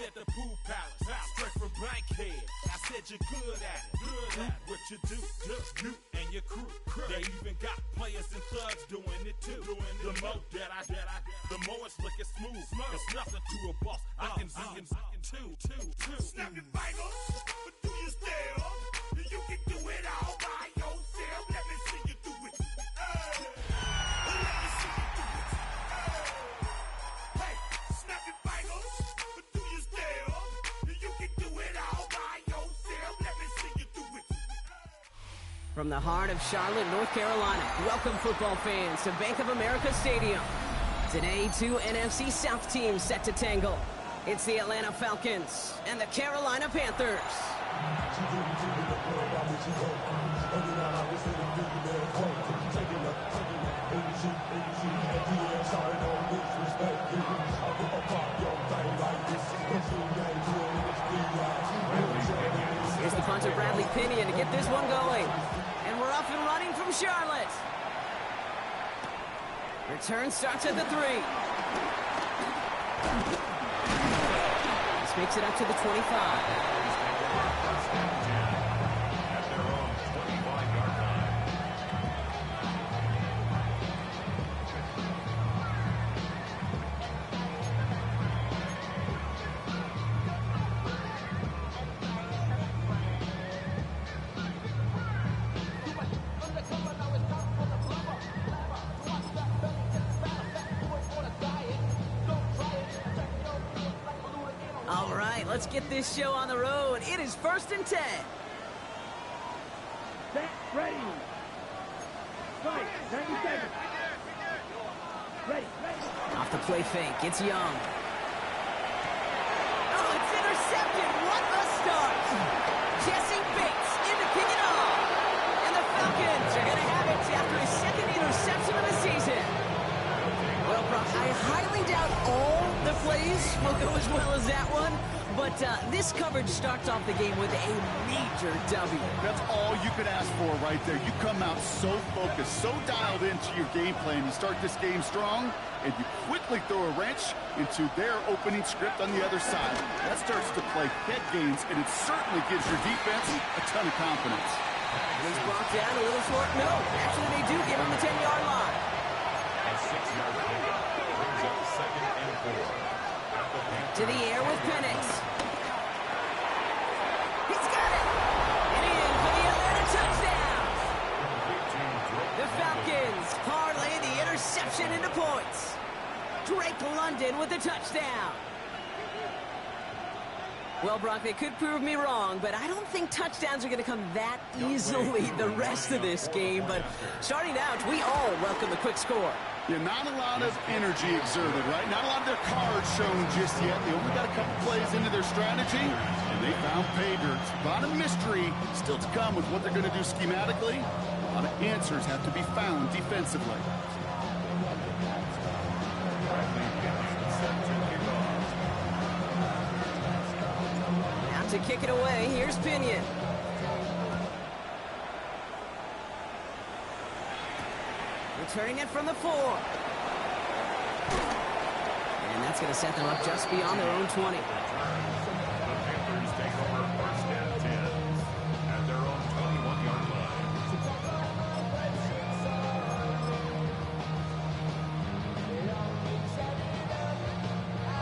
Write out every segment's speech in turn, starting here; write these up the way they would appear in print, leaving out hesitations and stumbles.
at the pool palace, straight from Bankhead. I said you're good at it, what you do, you and your crew. They even got players and thugs doing it too. The more that I, the more it's looking smooth. It's nothing to a boss. I can see him too. Snap your fingers, but do you still? You can do it all by yourself. Let me see you do it. Let me see you do it. Hey, snap your fingers, but do you still? You can do it all by yourself. Let me see you do it. From the heart of Charlotte, North Carolina, welcome football fans to Bank of America Stadium. Today, two NFC South teams set to tangle. It's the Atlanta Falcons and the Carolina Panthers. Here's the punter, Bradley Pinion, to get this one going. And we're off and running from Charlotte. Return starts at the 3. This makes it up to the 25. All right, let's get this show on the road. It is 1st and 10. Set, ready. Right, 90 seconds. Ready. Off the play fake, it's Young. Oh, it's intercepted. What a start. Jesse Bates into kicking off. And the Falcons are going to have it after his second interception of the season. Well, Brock, I highly doubt all the plays will go as well as that one, but this coverage starts off the game with a major W. That's all you could ask for right there. You come out so focused, so dialed into your game plan. You start this game strong, and you quickly throw a wrench into their opening script on the other side. That starts to play head games, and it certainly gives your defense a ton of confidence. He's brought down a little short. No, actually they do give him the 10-yard line. A 6-yard pickup brings up 2nd and 4. To the air with Penix. He's got it! And in for the Atlanta touchdown! The Falcons parlay the interception into points. Drake London with the touchdown. Well, Brock, they could prove me wrong, but I don't think touchdowns are going to come that easily the rest of this game. But starting out, we all welcome a quick score. Yeah, not a lot of energy exerted, right? Not a lot of their cards shown just yet. They only got a couple plays into their strategy, and they found pay dirt. A lot of mystery still to come with what they're going to do schematically. A lot of answers have to be found defensively. Now to kick it away, here's Pinion. Returning it from the 4. And that's going to set them up just beyond their own 20. The Panthers take over 1st and 10 at their own 21-yard line.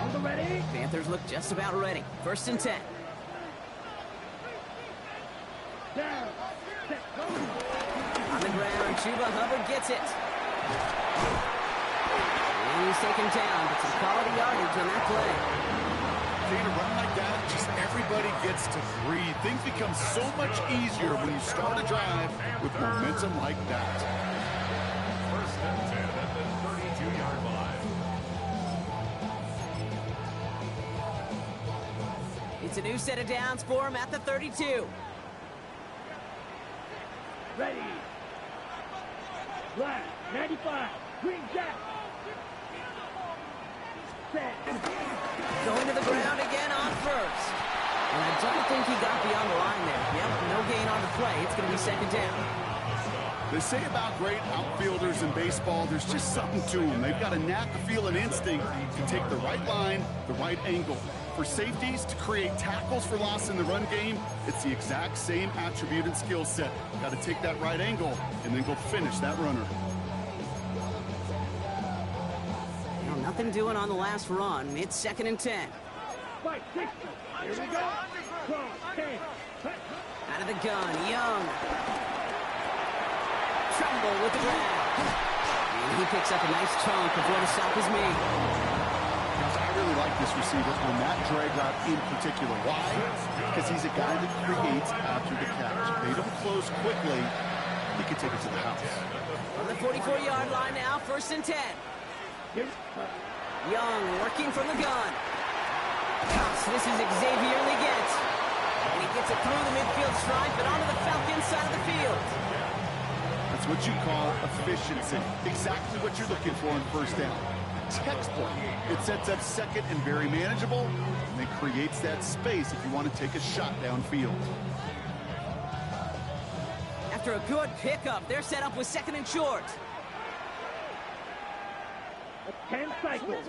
On the ready. Panthers look just about ready. 1st and 10. Down. Set, go. On the ground, Chuba Hubbard gets it. And he's taken down, but some quality yardage on that play. In a run like that, just everybody gets to breathe. Things become so much easier when you start a drive with momentum like that. 1st and 10 at the 32-yard line. It's a new set of downs for him at the 32. Ready. Black, 95. Green jack. Set. Going to the ground again on 1st. And I don't think he got beyond the line there. Yep, no gain on the play. It's going to be 2nd down. They say about great outfielders in baseball, there's just something to them. They've got a knack, a feel, and instinct to take the right line, the right angle. For safeties, to create tackles for loss in the run game, it's the exact same attribute and skill set. Got to take that right angle and then go finish that runner. Well, nothing doing on the last run. It's 2nd and 10. Fight, 60. Here we go. Cross, 10. Out of the gun, Young. Trumble with the grab. And he picks up a nice chunk before the stop is made. Guys, I really like this receiver on that drag route in particular. Why? Because he's a guy that creates after the catch. They don't close quickly. He can take it to the house. On the 44-yard line now, 1st and 10. Young working from the gun. Gosh, this is Xavier Leggett. And he gets it through the midfield stripe and onto the Falcons side of the field. That's what you call efficiency. Exactly what you're looking for in 1st down. Textbook. It sets up 2nd and very manageable, and it creates that space if you want to take a shot downfield. After a good pickup, they're set up with 2nd and short. 10 cycles.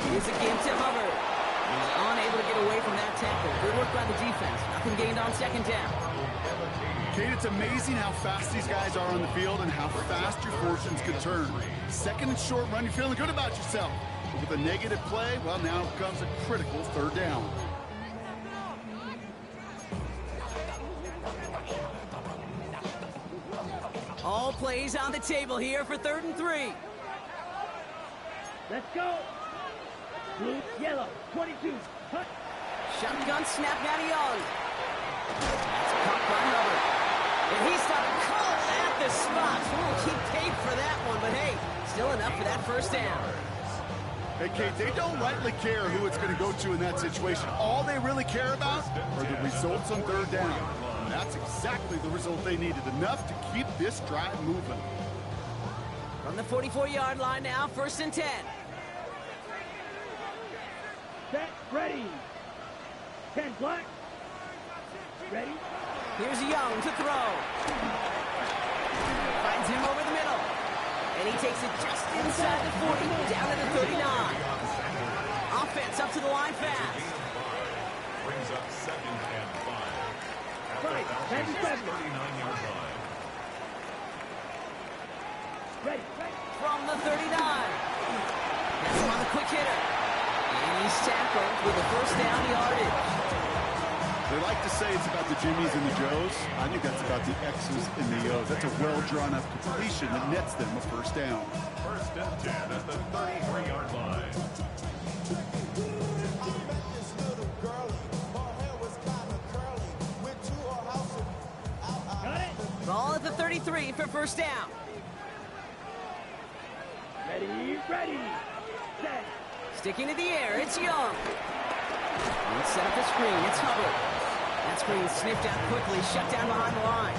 Here's again to Hubbard. He's unable to get away from that tackle. Good work by the defense. Nothing gained on 2nd down. Kate, it's amazing how fast these guys are on the field and how fast your fortunes could turn. 2nd and short run, you're feeling good about yourself. But with a negative play, well, now comes a critical 3rd down. All plays on the table here for 3rd and 3. Let's go. Blue, yellow, 22. Hut. Shotgun snap now to Young. That's caught by Hubbard. And he started cold at the spot. We'll keep paid for that one, but hey, still enough for that 1st down. Hey, Kate, they don't rightly care who it's going to go to in that situation. All they really care about are the results on 3rd down. And that's exactly the result they needed, enough to keep this drive moving. From the 44-yard line now, 1st and 10. Set, ready. 10 black. Ready. Here's Young to throw. Finds him over the middle. And he takes it just inside the 40, down to the 39. Offense up to the line fast. Brings up 2nd and 5. Right, 97. 39-yard line. Ready. From the 39. That's him on the quick hitter. And he's tackled with a 1st down yardage. They like to say it's about the Jimmies and the Joes. I think that's about the X's and the O's. That's a well-drawn-up completion that nets them a 1st down. 1st and 10 at the 33-yard line. Got it. Ball at the 33 for 1st down. Ready, ready. Set. Sticking to the air, it's Young. Let's set up the screen, it's Hubbard. That screen sniffed out quickly, shut down behind the line.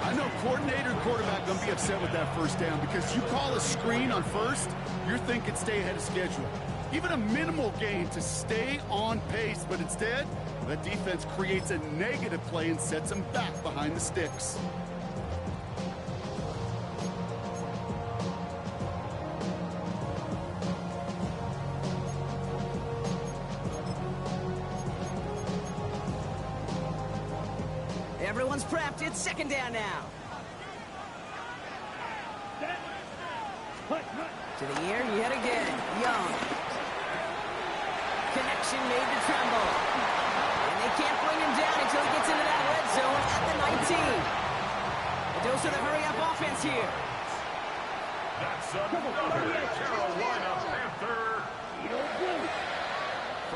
I know coordinator and quarterback going to be upset with that 1st down because you call a screen on 1st, you're thinking stay ahead of schedule. Even a minimal gain to stay on pace, but instead, that defense creates a negative play and sets them back behind the sticks. Everyone's prepped, it's 2nd down now. Set. Hut, hut. To the air, yet again, Young. Connection made to Tremble. And they can't bring him down until he gets into that red zone at the 19. A dose of the hurry-up offense here. That's another Carolina Panther.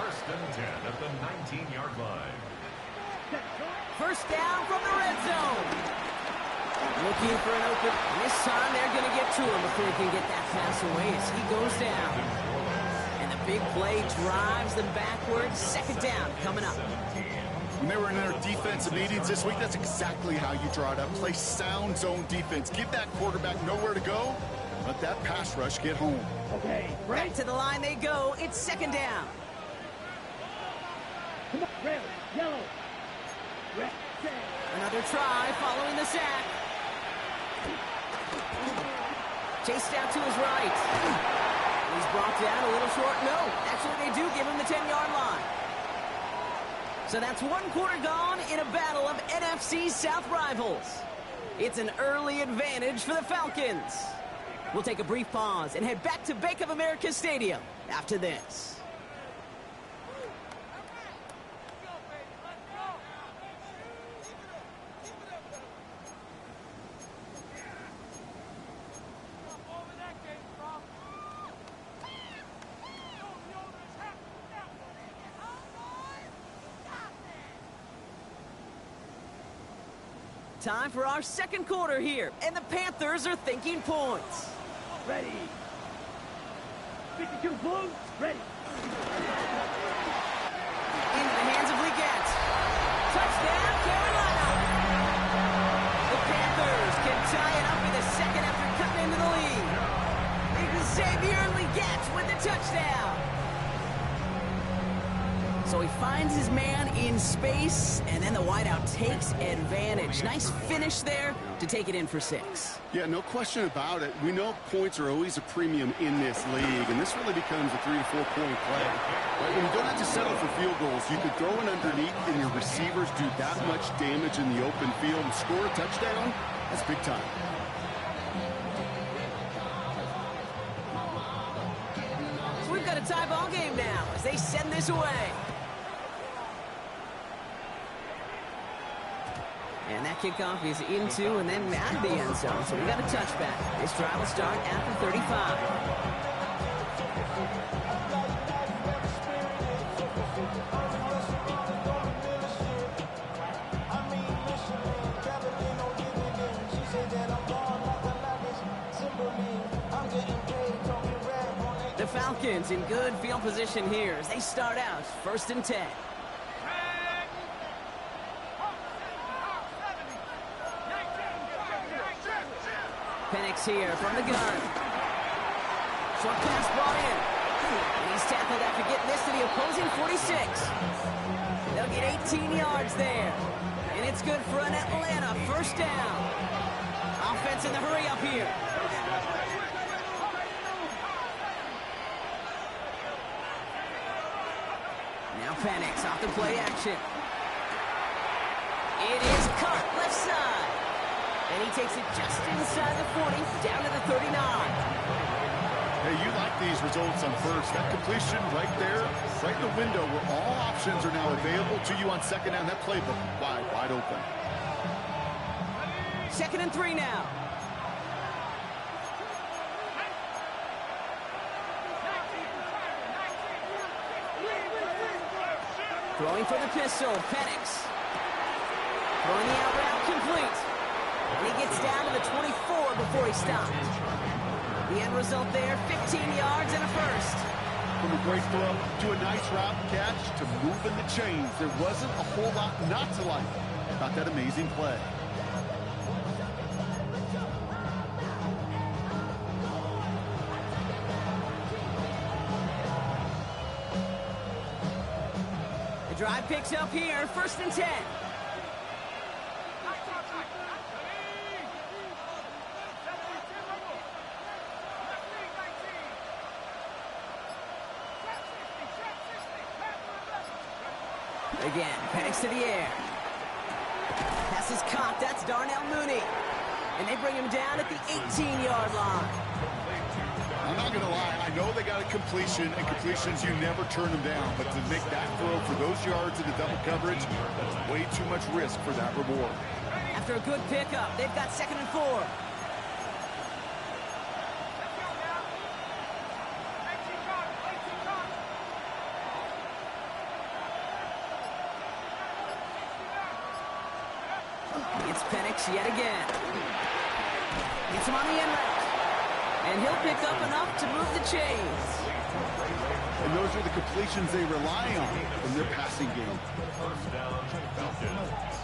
1st and 10 at the 19-yard line. 1st down from the red zone. Looking for an open. This time they're going to get to him before he can get that pass away as he goes down. And the big play drives them backwards. 2nd down coming up. When they were in their defensive meetings this week, that's exactly how you draw it up. Play sound zone defense. Give that quarterback nowhere to go. Let that pass rush get home. Okay, Back to the line they go. It's 2nd down. Come on, red, yellow. Red. Another try following the sack. Chased out to his right. He's brought down a little short. No, actually they do give him the 10-yard line. So that's one quarter gone in a battle of NFC South rivals. It's an early advantage for the Falcons. We'll take a brief pause and head back to Bank of America Stadium after this. Time for our second quarter here, and the Panthers are thinking points. Ready. 52 Blues, ready. Into the hands of Leggett. Touchdown, Carolina. The Panthers can tie it up in a second after cutting into the lead. Xavier Leggett with the touchdown. So he finds his man in space, and then the wideout takes advantage. Nice finish there to take it in for 6. Yeah, no question about it. We know points are always a premium in this league, and this really becomes a 3 to 4 point play. Right? When you don't have to settle for field goals, you could throw it underneath, and your receivers do that much damage in the open field and score a touchdown. That's big time. So we've got a tie ball game now as they send this away. And that kickoff is into and then out of the end zone. So we got a touchback. This drive will start at the 35. The Falcons in good field position here as they start out 1st and 10. Penix here from the gun. Short pass brought in. And he's tackled after getting this to the opposing 46. They'll get 18 yards there. And it's good for an Atlanta 1st down. Offense in the hurry up here. Now Penix off the play action. It is caught left side. And he takes it just inside the 40, down to the 39. Hey, you like these results on first. That completion right there, right in the window where all options are now available to you on 2nd down. That playbook wide open. 2nd and 3 now. Throwing for the pistol, Penix. Throwing the out route complete. And he gets down to the 24 before he stopped. The end result there, 15 yards and a 1st. From a great throw to a nice route catch to moving the chains. There wasn't a whole lot not to like about that amazing play. The drive picks up here, 1st and 10. Again, Penix to the air. Pass is caught. That's Darnell Mooney. And they bring him down at the 18-yard line. I'm not going to lie. I know they got a completion, and completions, you never turn them down. But to make that throw for those yards in the double coverage, that's way too much risk for that reward. After a good pickup, they've got 2nd and 4. It's Penix yet again. Gets him on the end route. And he'll pick up enough to move the chains. And those are the completions they rely on in their passing game. 1st down, Falcons.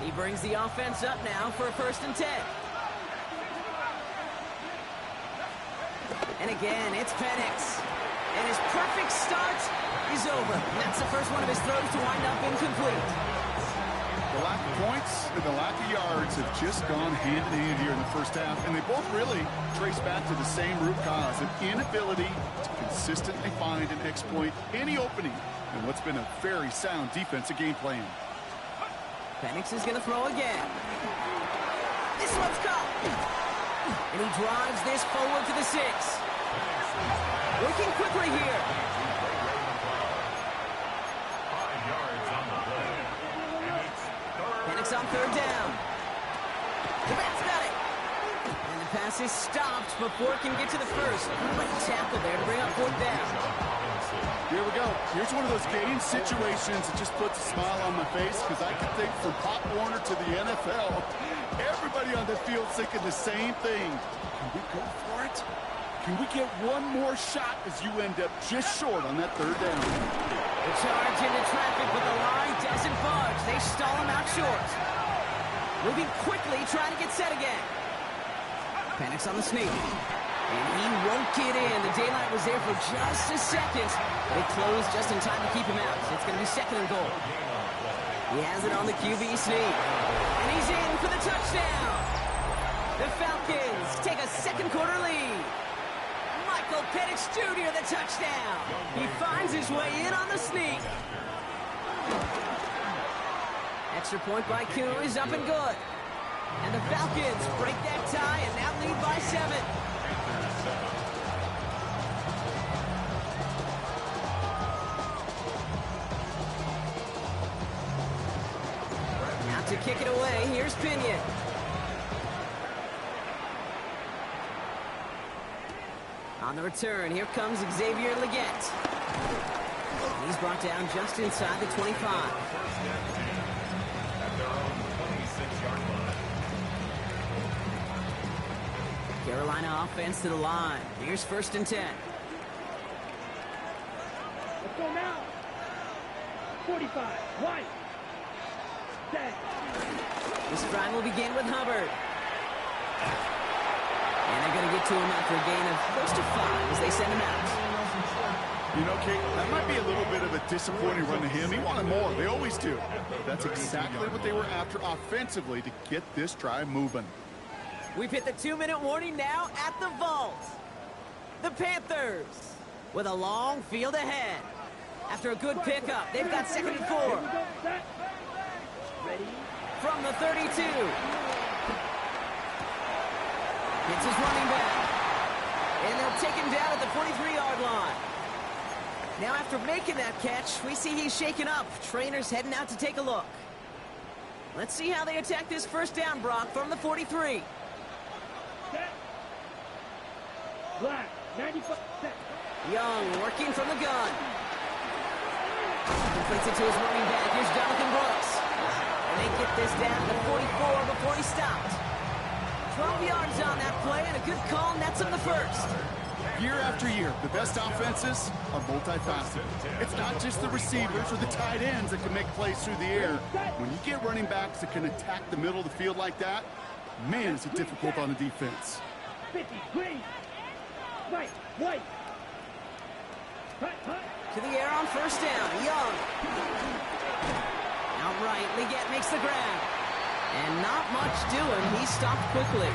He brings the offense up now for a 1st and 10. And again, it's Penix. And his perfect start is over. That's the first one of his throws to wind up incomplete. The lack of points and the lack of yards have just gone hand in hand here in the first half, and they both really trace back to the same root cause, an inability to consistently find and exploit any opening in what's been a very sound defensive game plan. Penix is going to throw again. This one's caught. And he drives this forward to the 6. Working quickly here. 5 yards on the play. And it's Penix on third down. The bat's got it. And the pass is stopped before it can get to the first. Great tackle there to bring up fourth down. Here we go. Here's one of those game situations that just puts a smile on my face, because I can think from Pop Warner to the NFL, everybody on the field thinking the same thing. Can we go for it? Can we get one more shot as you end up just short on that third down? The charge into traffic, but the line doesn't budge. They stall him out short. Moving quickly, trying to get set again. Penix on the sneak. And he won't get in. The daylight was there for just a second. They closed just in time to keep him out. It's going to be second and goal. He has it on the QB sneak. And he's in for the touchdown. The Falcons take a second quarter lead. Michael Penix Jr. the touchdown. He finds his way in on the sneak. Extra point by Q is up and good. And the Falcons break that tie and now lead by 7. Now to kick it away, here's Pinion. On the return, here comes Xavier Leggett. He's brought down just inside the 25. at their own 26-yard line. Carolina offense to the line. Here's first and 10. Let's go now. 45. White. Set. This drive will begin with Hubbard. And they're going to get to him after a gain of close to 5 as they send him out. You know, Kate, that might be a little bit of a disappointing run to him. He wanted more. They always do. That's exactly what they were after offensively to get this drive moving. We've hit the 2-minute warning now at the vault. The Panthers with a long field ahead. After a good pickup, they've got second and 4. Here we go. Set. Ready. From the 32. It's his running back. And they'll take him down at the 43-yard line. Now after making that catch, we see he's shaken up. Trainer's heading out to take a look. Let's see how they attack this first down, Brock, from the 43. Set. Black. 95. Set. Young working from the gun. Completes it to his running back. Here's Jonathan Brooks. And they get this down to 44 before he stopped. 12 yards on that play, and a good call nets him the first. Year after year, the best offenses are multifaceted. It's not just the receivers or the tight ends that can make plays through the air. When you get running backs that can attack the middle of the field like that, man, is it difficult on the defense. 50. Green. Right. White. Hut. Hut. To the air on first down. Young. Outright, Leggett makes the grab. And not much doing. He stopped quickly.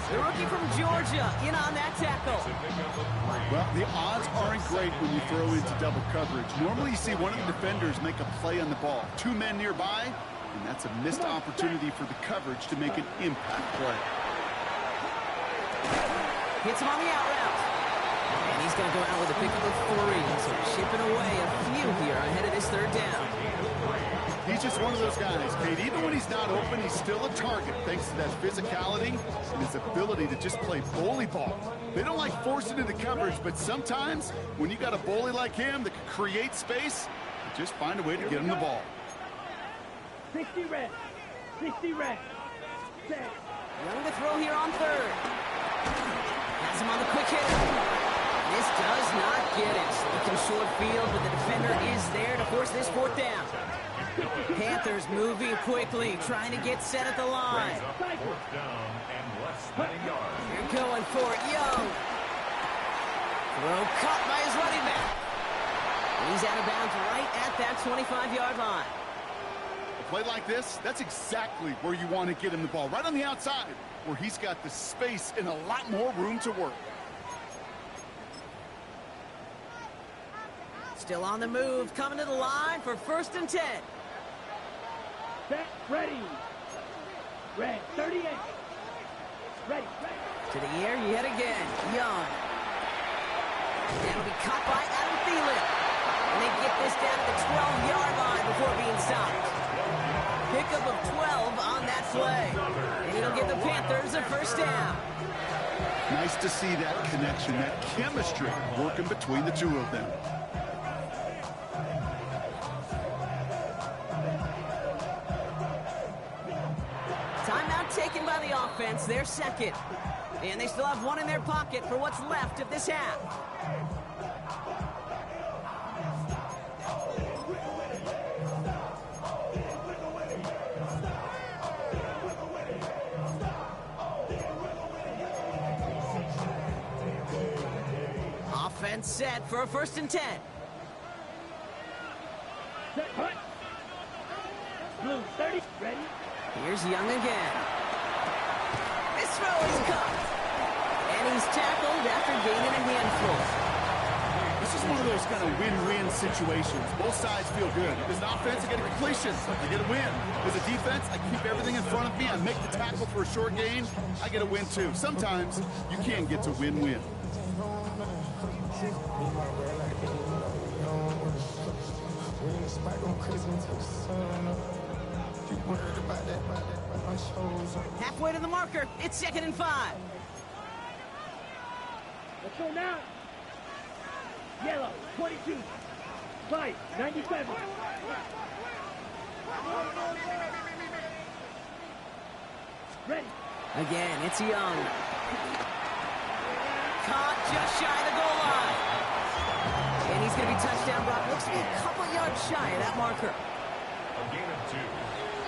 The rookie from Georgia in on that tackle. Well, the odds aren't great when you throw into double coverage. Normally you see one of the defenders make a play on the ball. 2 men nearby, and that's a missed opportunity for the coverage to make an impact play. Hits him on the out route. And he's going to go out with a pickup of 3. So shipping away a few here ahead of this third down. He's just one of those guys, Kate. Even when he's not open, he's still a target thanks to that physicality and his ability to just play bully ball. They don't like forcing into coverage, but sometimes when you got a bully like him that can create space, you just find a way to get him the ball. 60 red. 60 red. Set. Young to throw here on third. Has him on the quick hit. This does not get it. Looking short field, but the defender is there to force this fourth down. Panthers moving quickly, trying to get set at the line. Fourth down and less than a yard. They're going for it. Young. Throw caught by his running back. He's out of bounds right at that 25-yard line. A play like this, that's exactly where you want to get him the ball. Right on the outside, where he's got the space and a lot more room to work. Still on the move, coming to the line for 1st and 10. Set, ready. Red, 38. Ready. To the air, yet again. Young. That'll be caught by Adam Thielen. And they get this down to the 12-yard line before being stopped. Pickup of 12 on that play. And it'll give the Panthers a 1st down. Nice to see that connection, that chemistry working between the two of them. Timeout taken by the offense, their 2nd. And they still have one in their pocket for what's left of this half. Offense set for a 1st and 10. Set, hut. Blue, 30. Ready. Here's Young again. This throw is caught. And he's tackled after gaining a handful. This is one of those kind of win-win situations. Both sides feel good. As an offense, I get a completion. I get a win. As a defense, I keep everything in front of me. I make the tackle for a short gain. I get a win, too. Sometimes you can get to win-win. Halfway to the marker. It's 2nd and 5. Let's go now. Yellow, 22. White, 97. Ready. Again, it's Young. Caught just shy of the goal line. And he's going to be touchdown brought. Looks to be a couple yards shy of that marker. A gain of 2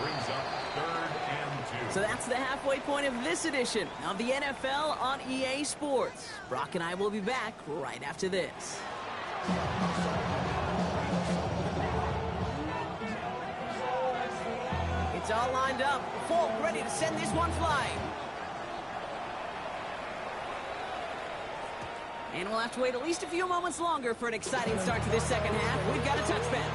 brings up 3rd and 2. So that's the halfway point of this edition of the NFL on EA Sports. Brock and I will be back right after this. It's all lined up. Falk ready to send this one flying. And we'll have to wait at least a few moments longer for an exciting start to this 2nd half. We've got a touchback.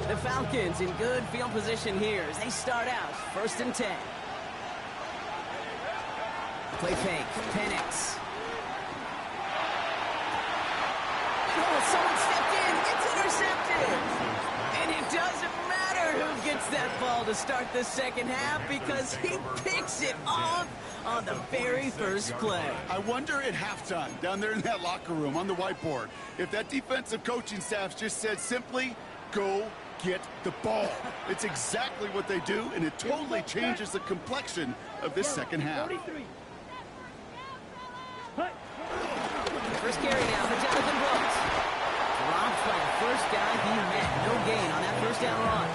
The Falcons in good field position here as they start out 1st and 10. Play fake, Penix. Oh, someone stepped in. It's intercepted. And it doesn't matter who gets that ball to start the 2nd half because he picks it off on the very first play. I wonder at halftime, down there in that locker room on the whiteboard, if that defensive coaching staff just said simply, go get the ball. It's exactly what they do, and it totally changes the complexion of this 2nd half. 43. Hut. First carry now for Jonathan Brooks. Dropped by the first guy he met. No gain on that 1st down run.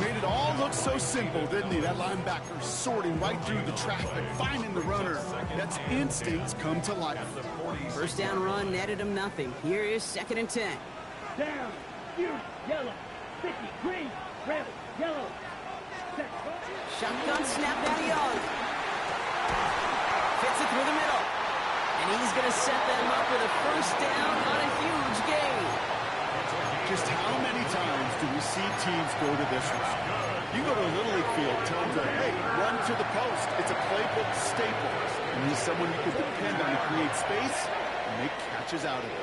Made it all look so simple, didn't he? That linebacker sorting right through the traffic, finding the runner. That's instincts come to life. 1st down run netted him nothing. Here is 2nd and 10. Down. Huge. Yellow. 50. Green. Red. Yellow. Set. Shotgun snap down to Young. Fits it through the middle. And he's going to set them up with a 1st down on a huge gain. Just how many times do we see teams go to this route? You go to a Little League field, tell them, hey, run to the post. It's a playbook staple. And he's someone you can depend on to create space and make catches out of it.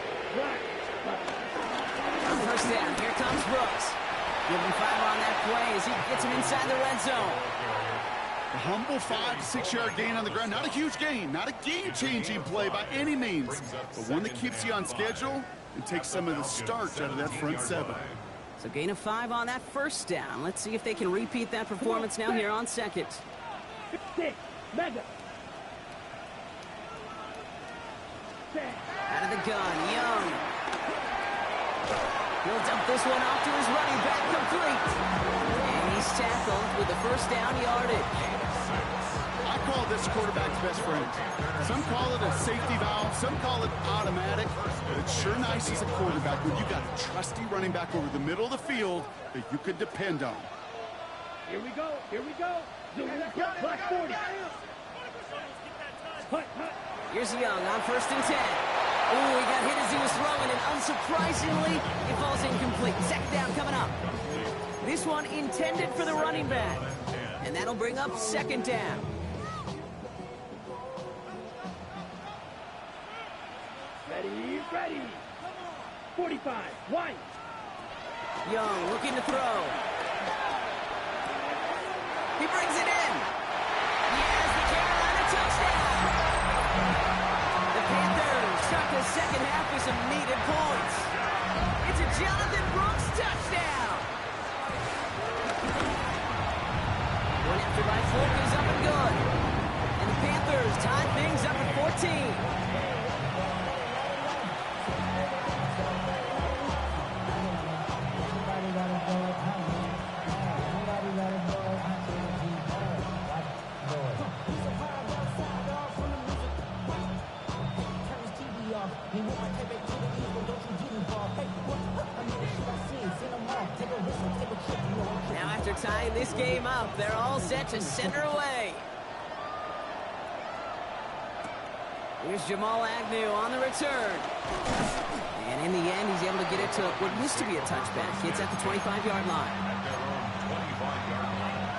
1st down. Here comes Brooks. Give him 5 on that play as he gets him inside the red zone. A humble 5 to 6 yard gain on the ground. Not a huge gain, not a game-changing play by any means, but one that keeps you on schedule and takes some of the starch out of that front 7. So gain of 5 on that 1st down. Let's see if they can repeat that performance now here on 2nd. 6. Mega. Out of the gun, Young. He'll dump this one off to his running back, complete. And he's tackled with the first down yardage. I call this quarterback's best friend. Some call it a safety valve, some call it automatic, but it's sure nice as a quarterback when you got a trusty running back over the middle of the field that you could depend on. Here we go. Here we go. Clock 40. Hut. Here's Young on 1st and 10. Ooh, he got hit as he was throwing, and unsurprisingly, it falls incomplete. Second down coming up. This one intended for the running back. And that'll bring up 2nd down. Ready. 45. White. Young looking to throw. He brings it in. He has the Carolina touchdown. The Panthers start the second half with some needed points. It's a Jonathan Brooks touchdown. One after by Folk is up and good. And the Panthers tie things up at 14. Now after tying this game up, they're all set to center away. Here's Jamal Agnew on the return. And in the end, he's able to get it to what used to be a touchback. It's at the 25-yard line. At their own 25-yard line.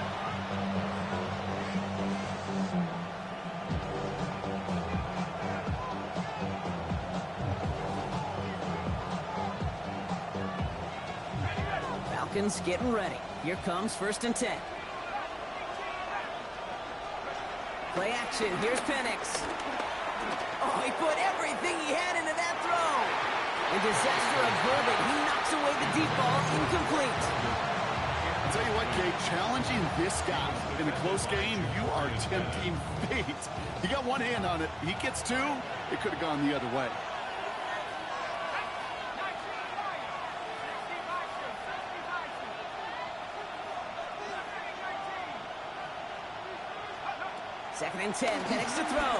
Falcons getting ready. Here comes 1st and 10. Play action. Here's Penix. Oh, he put everything he had into that throw. In disaster averted, he knocks away the deep ball, incomplete. I'll tell you what, Kate, challenging this guy in a close game, you are tempting fate. He got one hand on it. He gets two. It could have gone the other way. Second and 10, Penix to throw.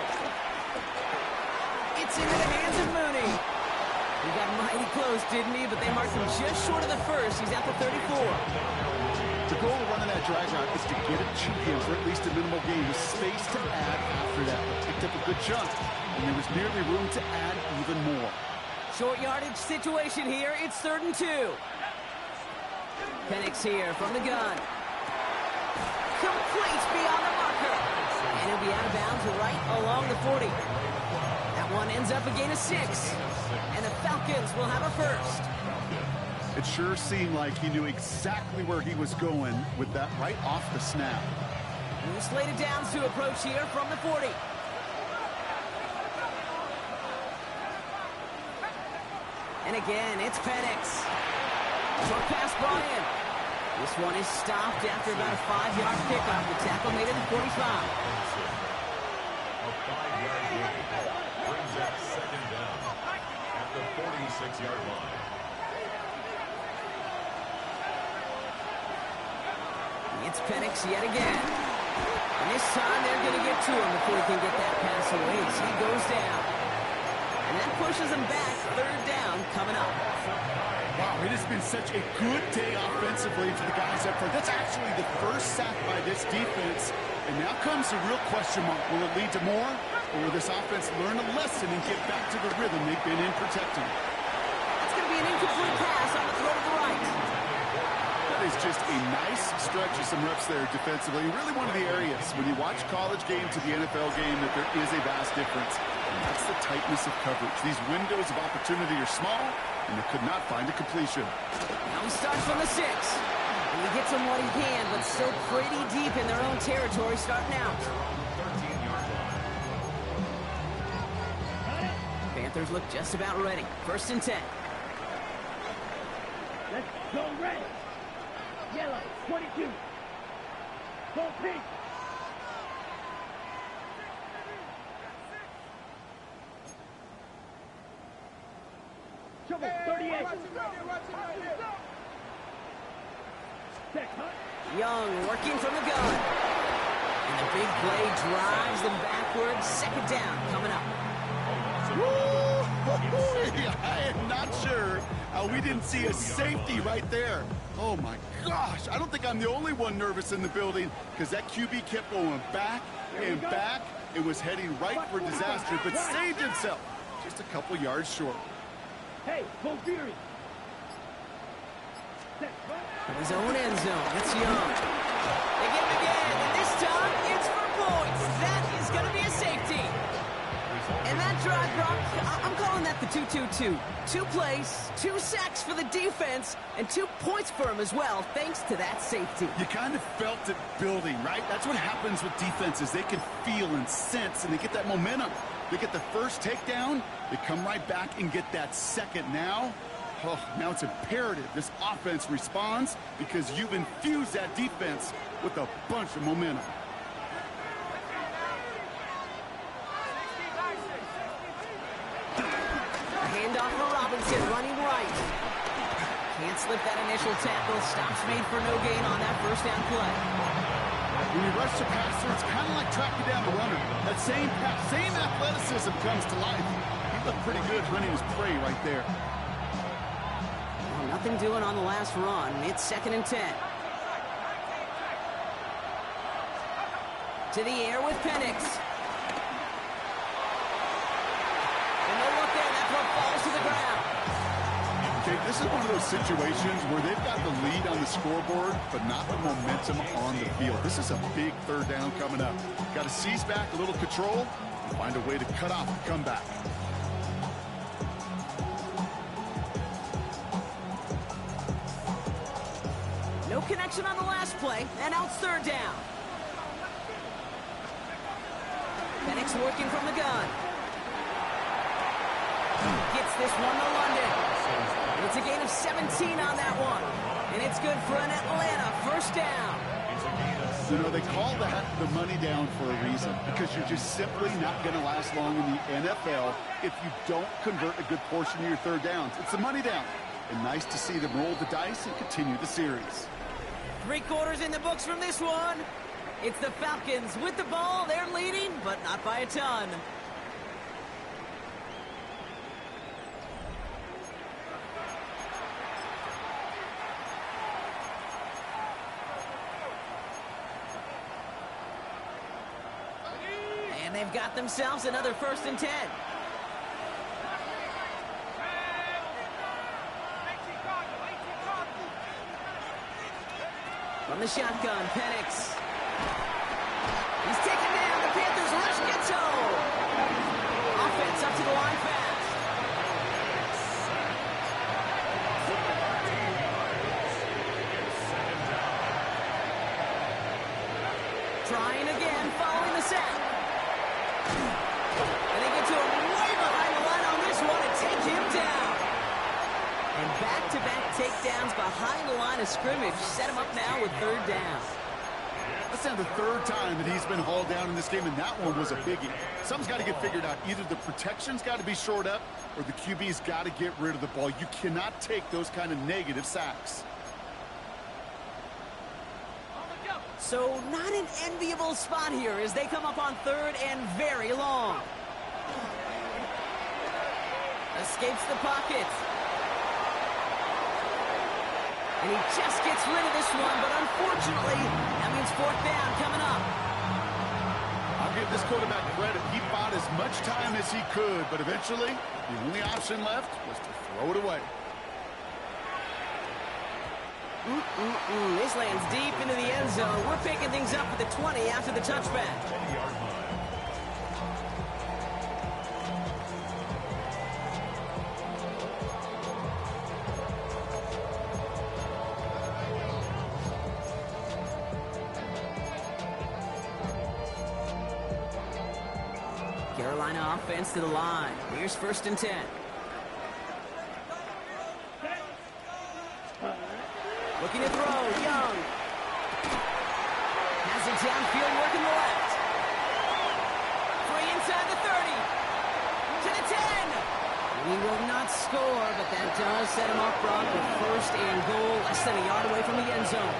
It's into the hands of Mooney. He got mighty close, didn't he? But they marked him just short of the first. He's at the 34. The goal of running that drag route is to get it to him for at least a minimal gain with space to add after that. They picked up a good chunk, and there was nearly room to add even more. Short yardage situation here. It's 3rd and 2. Penix here from the gun. Complete beyond the marker. And he'll be out of bounds right along the 40. That one ends up a gain of 6. And the Falcons will have a first. It sure seemed like he knew exactly where he was going with that right off the snap. New slated downs to approach here from the 40. And again, it's Penix. Short pass brought in. This one is stopped after about a 5-yard pickup. The tackle made it to 45. A 5-yard gain brings up 2nd down at the 46-yard line. It's Penix yet again. And this time they're going to get to him before he can get that pass away as he goes down. And that pushes him back. 3rd down coming up. Wow, it has been such a good day offensively for the guys up front. That's actually the first sack by this defense. And now comes the real question mark. Will it lead to more? Or will this offense learn a lesson and get back to the rhythm they've been in protecting? That's going to be an incomplete pass on the throw to the right. That is just a nice stretch of some reps there defensively. Really one of the areas when you watch college game to the NFL game that there is a vast difference. And that's the tightness of coverage. These windows of opportunity are small, and they could not find a completion. Now he starts from the 6. And he gets them what he can, but still pretty deep in their own territory starting out. 13-yard line. Panthers look just about ready. 1st and 10. Let's go red. Yellow, 22. Go pink. Trouble, 38. Check, huh? Young working from the gun. And the big play drives them backwards. Second down coming up. I am not sure how we didn't see a safety right there. Oh my gosh, I don't think I'm the only one nervous in the building because that QB kept going back and back and was heading right for disaster, but saved himself just a couple yards short. Hey, go Fury. From his own end zone, it's Young. They get him again, and this time it's for points. That is going to be a safety. And that drive, Brock, I'm calling that the 2-2-2. 2 plays, 2 sacks for the defense, and 2 points for him as well, thanks to that safety. You kind of felt it building, right? That's what happens with defenses. They can feel and sense, and they get that momentum. They get the first takedown, they come right back and get that second. Now it's imperative this offense responds because you've infused that defense with a bunch of momentum. Handoff for Robinson, running right. Can't slip that initial tackle. Stops made for no gain on that first down play. When you rush the passer, it's kind of like tracking down the runner. That same athleticism comes to life. He looked pretty good running his prey right there. Well, nothing doing on the last run. It's 2nd and 10. To the air with Penix. And no look there. That throw falls to the ground. Okay, this is one of those situations where they've got the lead on the scoreboard, but not the momentum on the field. This is a big 3rd down coming up. Got to seize back a little control and find a way to cut off the comeback. No connection on the last play, and now it's 3rd down. Penix working from the gun. Gets this one to London. It's a gain of 17 on that one. And it's good for an Atlanta 1st down. You know, they call that the money down for a reason because you're just simply not going to last long in the NFL if you don't convert a good portion of your 3rd downs. It's the money down. And nice to see them roll the dice and continue the series. 3 quarters in the books from this one. It's the Falcons with the ball. They're leading, but not by a ton. And they've got themselves another 1st and 10. From the shotgun, Penix. He's taken down. The Panthers rush gets home. Offense up to the line fast. Trying again, following the sack. And they get to him way behind the line on this one and take him down. And back-to-back takedowns behind the line of scrimmage. Set him up now with 3rd down. That's now the 3rd time that he's been hauled down in this game, and that one was a biggie. Something's got to get figured out. Either the protection's got to be shored up or the QB's got to get rid of the ball. You cannot take those kind of negative sacks. So not an enviable spot here as they come up on 3rd and very long. Escapes the pocket. And he just gets rid of this one, but unfortunately, that means 4th down coming up. I'll give this quarterback credit. He bought as much time as he could, but eventually, the only option left was to throw it away. This lands deep into the end zone. We're picking things up at the 20 after the touchback. Carolina offense to the line. Here's 1st and 10. Looking to throw, Young. Has it downfield, working the left. 3 inside the 30. To the 10. We will not score, but that It does set him off, Brock, with first and goal, less than a yard away from the end zone.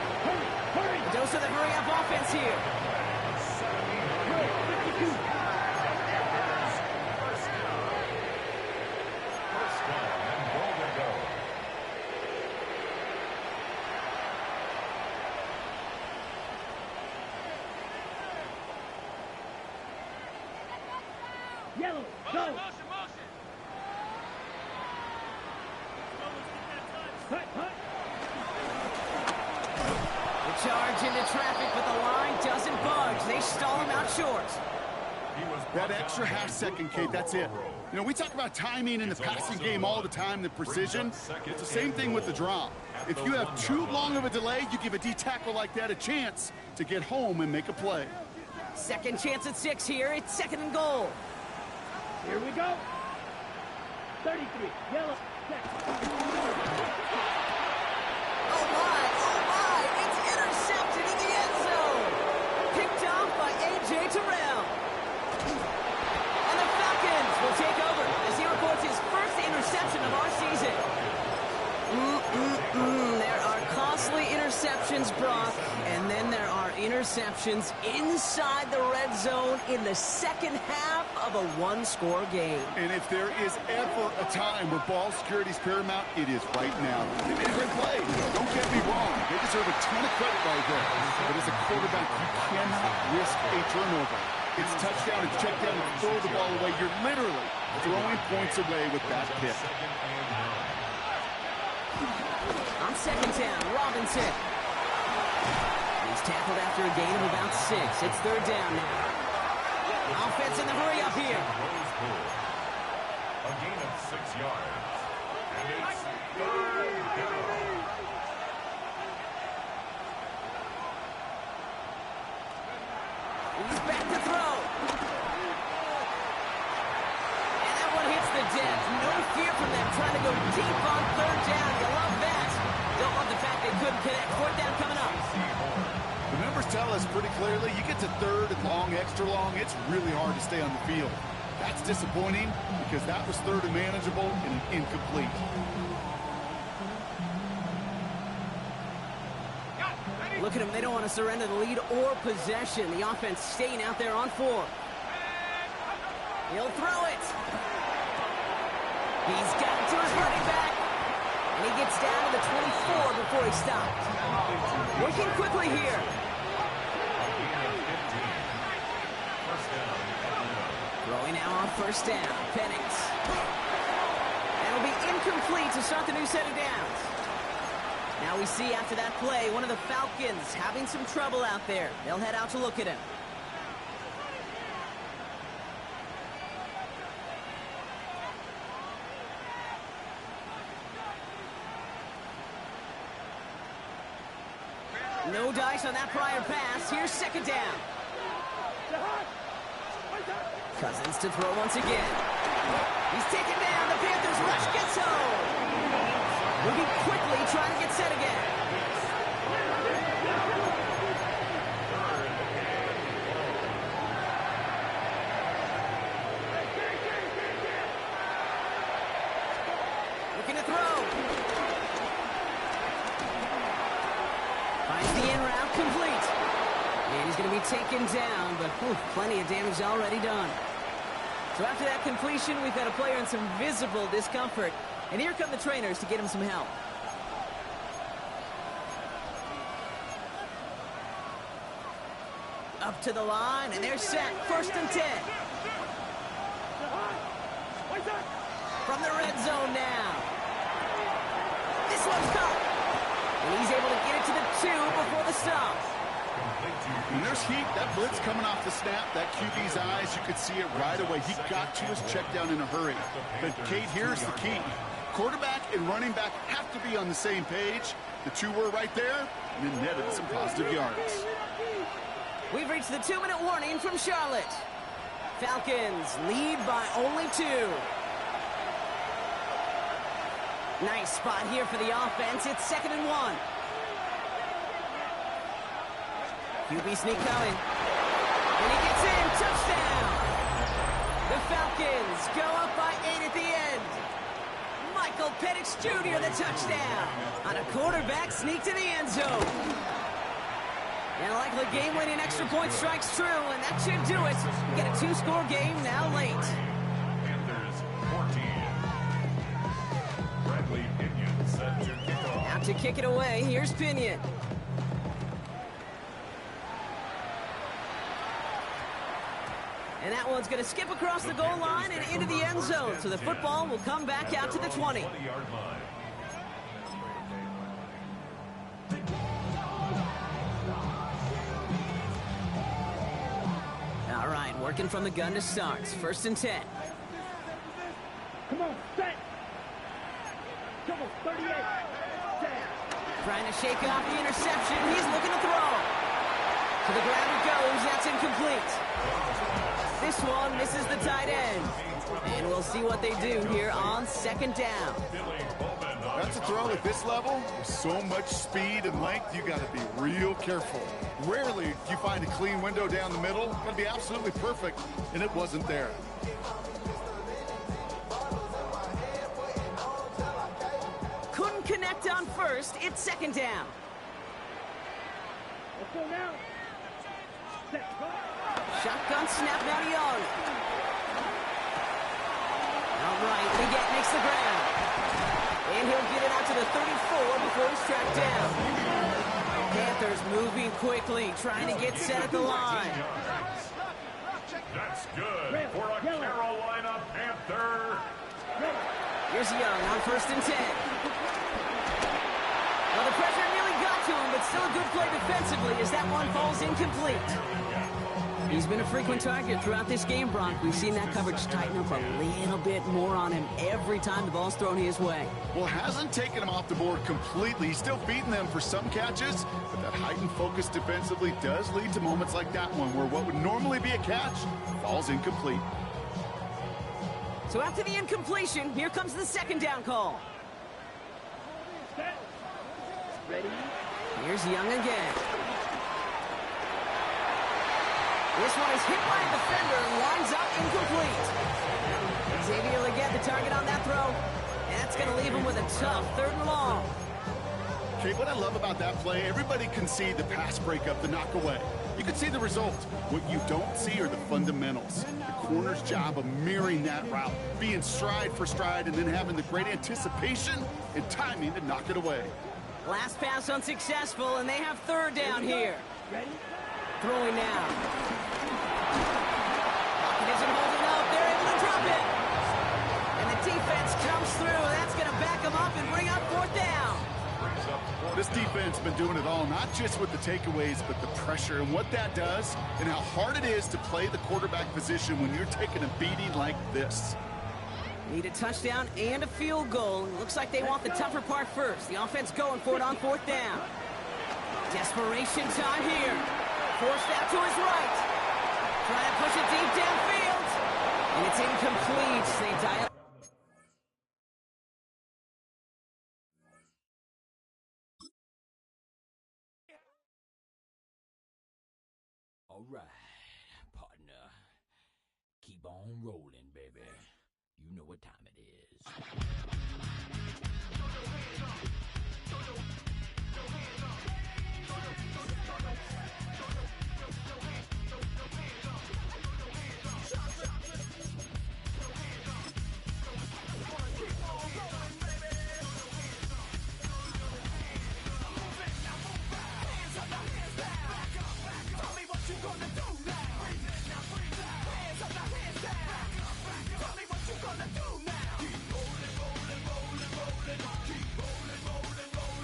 A dose of the hurry-up offense here. Yellow, go! The charge into traffic, but the line doesn't budge. They stall him out short. That extra half second, Kate, that's it. You know, we talk about timing in the passing game all the time, the precision. It's the same thing with the drop. If you have too long of a delay, you give a D-tackle like that a chance to get home and make a play. Second chance at 6 here. It's second and goal. Here we go. 33, yellow, set. Oh my, it's intercepted in the end zone. Picked off by A.J. Terrell. And the Falcons will take over as he reports his first interception of our season. There are costly interceptions, Brock, and then there are interceptions inside the red zone in the second half of a one-score game. And if there is ever a time where ball security is paramount, it is right now. They made a great play. Don't get me wrong. They deserve a ton of credit right there. But as a quarterback, you cannot risk a turnover. It's touchdown, it's check down, and throw the ball away. You're literally throwing points away with that pick. On second down, Robinson. He's tackled after a gain of about 6. It's third down now. Offense in the hurry-up here. A gain of 6 yards. And it's third down. He's back to throw. And that one hits the deck. No fear from them trying to go deep on third down. You love that. Don't love the fact they couldn't connect. Fourth down coming up. The numbers tell us pretty clearly, you get to third and long, extra long, it's really hard to stay on the field. That's disappointing because that was third and manageable and incomplete. Look at them. They don't want to surrender the lead or possession. The offense staying out there on 4. He'll throw it. He's got it to his running back. And he gets down to the 24 before he stops. Working quickly here. Throwing now on first down. Penix. And it'll be incomplete to start the new set of downs. Now we see after that play, one of the Falcons having some trouble out there. They'll head out to look at him. No dice on that prior pass. Here's second down. Cousins to throw once again. He's taken down. The Panthers rush gets home. Moving quickly, trying to get set again. Looking to throw. Finds the in route complete. And he's going to be taken down, but plenty of damage already done. So after that completion, we've got a player in some visible discomfort. And here come the trainers to get him some help. Up to the line, and they're set. First and 10. From the red zone now. This one's caught. And he's able to get it to the 2 before the stop. When there's heat, that blitz coming off the snap, that QB's eyes, you could see it right away. He got to his check down in a hurry. But, Kate, here's the key. Quarterback and running back have to be on the same page. The two were right there, and then netted some positive yards. We've reached the 2-minute warning from Charlotte. Falcons lead by only 2. Nice spot here for the offense. It's 2nd and 1. QB sneak coming. And he gets in. Touchdown. The Falcons go up by 8 at the end. Michael Penix Jr. the touchdown on a quarterback sneak to the end zone. And a likely game-winning extra point strikes true, and that should do it. Get a two-score game now late. Panthers 14. Bradley Pinion set to kick off. Out to kick it away, here's Pinion. And that one's going to skip across the goal line and into the end zone. So the football will come back out to the 20. 20-yard line. All right, working from the gun to start. 1st and 10. Come on, set. Come on, 38. Set. Trying to shake off the interception. He's looking to throw. To the ground it goes. That's incomplete. This one misses the tight end. And we'll see what they do here on 2nd down. That's a throw at this level. With so much speed and length, you got to be real careful. Rarely do you find a clean window down the middle. Got to be absolutely perfect, and it wasn't there. Couldn't connect on 1st. It's 2nd down. Let's go now. Set. Shotgun snap now to Young. All right, Leggett makes the ground. And he'll get it out to the 34 before he's tracked down. Panthers moving quickly, trying to get set at the line. That's good for a Carolina Panther. Here's Young on 1st and 10. Well, the pressure nearly got to him, but still a good play defensively as that one falls incomplete. He's been a frequent target throughout this game, Bronk. We've seen that coverage tighten up a little bit more on him every time the ball's thrown his way. Well, hasn't taken him off the board completely. He's still beating them for some catches, but that heightened focus defensively does lead to moments like that one where what would normally be a catch falls incomplete. So after the incompletion, here comes the 2nd down call. Set. Ready. Here's Young again. This one is hit by a defender and winds up incomplete. Xavier Leggett, the target on that throw. And that's going to leave him with a tough 3rd and long. Okay, what I love about that play, everybody can see the pass breakup, the knock away. You can see the result. What you don't see are the fundamentals. The corner's job of mirroring that route, being stride for stride, and then having the great anticipation and timing to knock it away. Last pass unsuccessful, and they have 3rd down here. Ready. Throwing now. Pocket isn't holding up. They're able to drop it. And the defense comes through. That's going to back them up and bring up 4th down. This defense has been doing it all, not just with the takeaways, but the pressure and what that does and how hard it is to play the quarterback position when you're taking a beating like this. Need a touchdown and a field goal. It looks like they want the tougher part first. The offense going for it on 4th down. Desperation time here. Forced out to his right. Trying to push it deep downfield. And it's incomplete. They tie up. All right, partner. Keep on rolling, baby. You know what time it is.